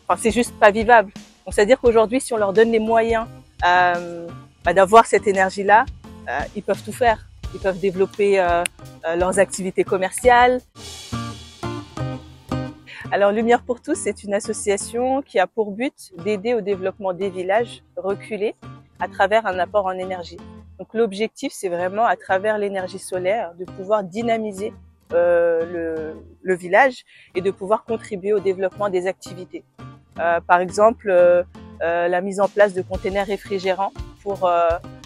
enfin, c'est juste pas vivable. Donc c'est-à-dire qu'aujourd'hui, si on leur donne les moyens d'avoir cette énergie-là, ils peuvent tout faire. Ils peuvent développer leurs activités commerciales. Alors Lumière pour tous, c'est une association qui a pour but d'aider au développement des villages reculés à travers un apport en énergie. Donc l'objectif, c'est vraiment à travers l'énergie solaire de pouvoir dynamiser le village et de pouvoir contribuer au développement des activités. Par exemple, la mise en place de containers réfrigérants pour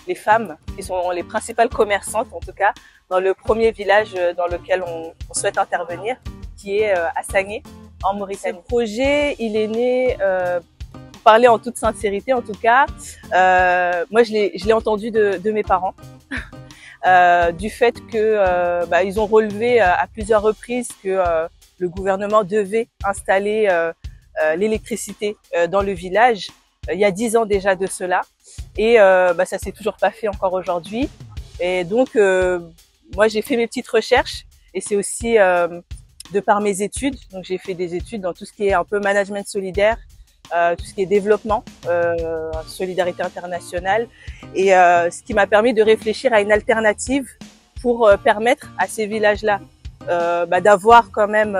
les femmes qui sont les principales commerçantes, en tout cas, dans le premier village dans lequel on souhaite intervenir, qui est à Sangé, en Mauritanie. Ce projet, il est né, pour parler en toute sincérité en tout cas, moi je l'ai entendu de mes parents, du fait que ils ont relevé à plusieurs reprises que le gouvernement devait installer l'électricité dans le village. Il y a 10 ans déjà de cela, et ça s'est toujours pas fait encore aujourd'hui. Et donc moi j'ai fait mes petites recherches, et c'est aussi de par mes études. Donc j'ai fait des études dans tout ce qui est un peu management solidaire, tout ce qui est développement, solidarité internationale, et ce qui m'a permis de réfléchir à une alternative pour permettre à ces villages-là d'avoir quand même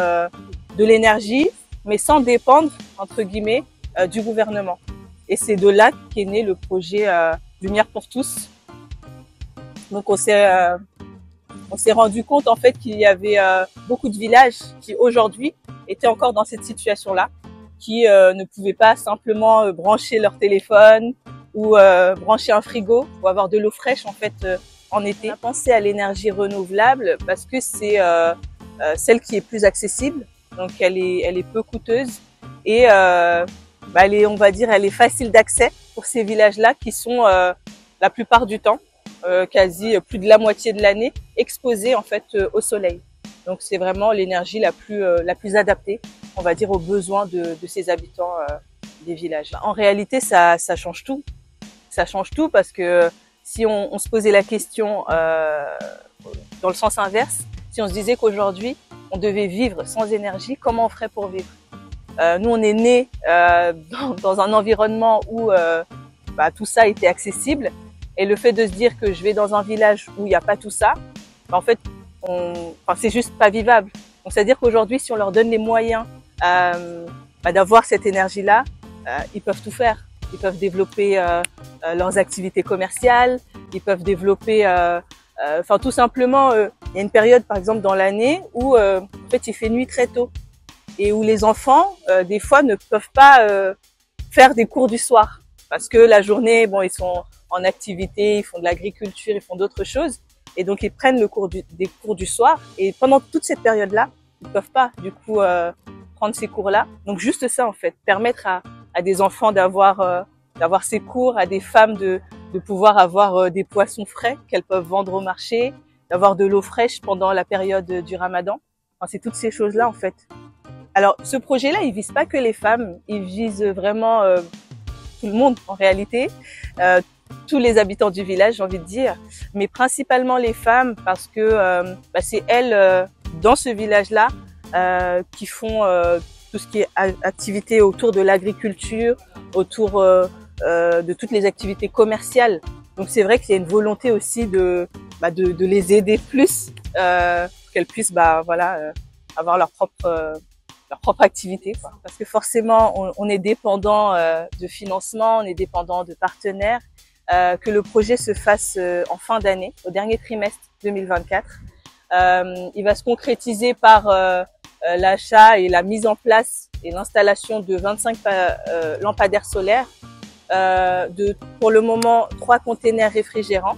de l'énergie, mais sans dépendre, entre guillemets, du gouvernement. Et c'est de là qu'est né le projet Lumière pour tous. Donc on s'est rendu compte en fait qu'il y avait beaucoup de villages qui aujourd'hui étaient encore dans cette situation-là, qui ne pouvaient pas simplement brancher leur téléphone ou brancher un frigo ou avoir de l'eau fraîche en fait en été. On a pensé à l'énergie renouvelable parce que c'est celle qui est plus accessible, donc elle est peu coûteuse, et on va dire elle est facile d'accès pour ces villages-là qui sont la plupart du temps, quasi plus de la moitié de l'année, exposés en fait au soleil. Donc c'est vraiment l'énergie la plus adaptée, on va dire, aux besoins de ces habitants des villages. En réalité, ça change tout. Ça change tout parce que si on se posait la question dans le sens inverse, si on se disait qu'aujourd'hui on devait vivre sans énergie, comment on ferait pour vivre? Nous, on est nés dans un environnement où tout ça était accessible, et le fait de se dire que je vais dans un village où il n'y a pas tout ça, en fait, c'est juste pas vivable. Donc c'est-à-dire qu'aujourd'hui, si on leur donne les moyens d'avoir cette énergie-là, ils peuvent tout faire. Ils peuvent développer leurs activités commerciales, ils peuvent développer, tout simplement, il y a une période, par exemple, dans l'année où en fait il fait nuit très tôt, et où les enfants, des fois, ne peuvent pas faire des cours du soir parce que la journée, ils sont en activité, ils font de l'agriculture, ils font d'autres choses, et donc ils prennent des cours du soir, et pendant toute cette période-là, ils peuvent pas du coup prendre ces cours-là. Donc juste ça en fait, permettre à des enfants d'avoir ces cours, à des femmes de pouvoir avoir des poissons frais qu'elles peuvent vendre au marché, d'avoir de l'eau fraîche pendant la période du Ramadan. Enfin, c'est toutes ces choses-là en fait. Alors ce projet-là, il vise pas que les femmes, il vise vraiment tout le monde en réalité, tous les habitants du village, j'ai envie de dire, mais principalement les femmes, parce que c'est elles dans ce village-là qui font tout ce qui est activité autour de l'agriculture, autour de toutes les activités commerciales. Donc c'est vrai qu'il y a une volonté aussi de les aider plus, qu'elles puissent avoir leur propre activité, quoi. Parce que forcément on est dépendant de financement, on est dépendant de partenaires. Que le projet se fasse en fin d'année, au dernier trimestre 2024. Il va se concrétiser par l'achat et la mise en place et l'installation de 25 lampadaires solaires, pour le moment 3 containers réfrigérants,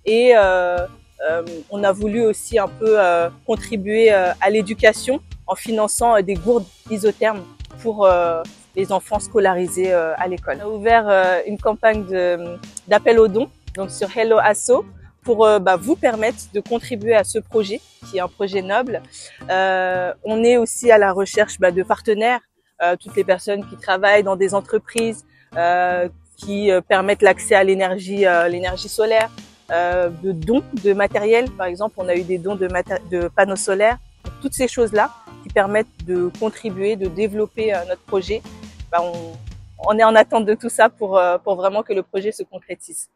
et on a voulu aussi un peu contribuer à l'éducation en finançant des gourdes isothermes pour les enfants scolarisés à l'école. On a ouvert une campagne d'appel aux dons, donc sur Hello Asso, pour vous permettre de contribuer à ce projet, qui est un projet noble. On est aussi à la recherche de partenaires, toutes les personnes qui travaillent dans des entreprises qui permettent l'accès à l'énergie solaire, de dons de matériel. Par exemple, on a eu des dons de panneaux solaires. Toutes ces choses-là qui permettent de contribuer, de développer notre projet on est en attente de tout ça pour vraiment que le projet se concrétise.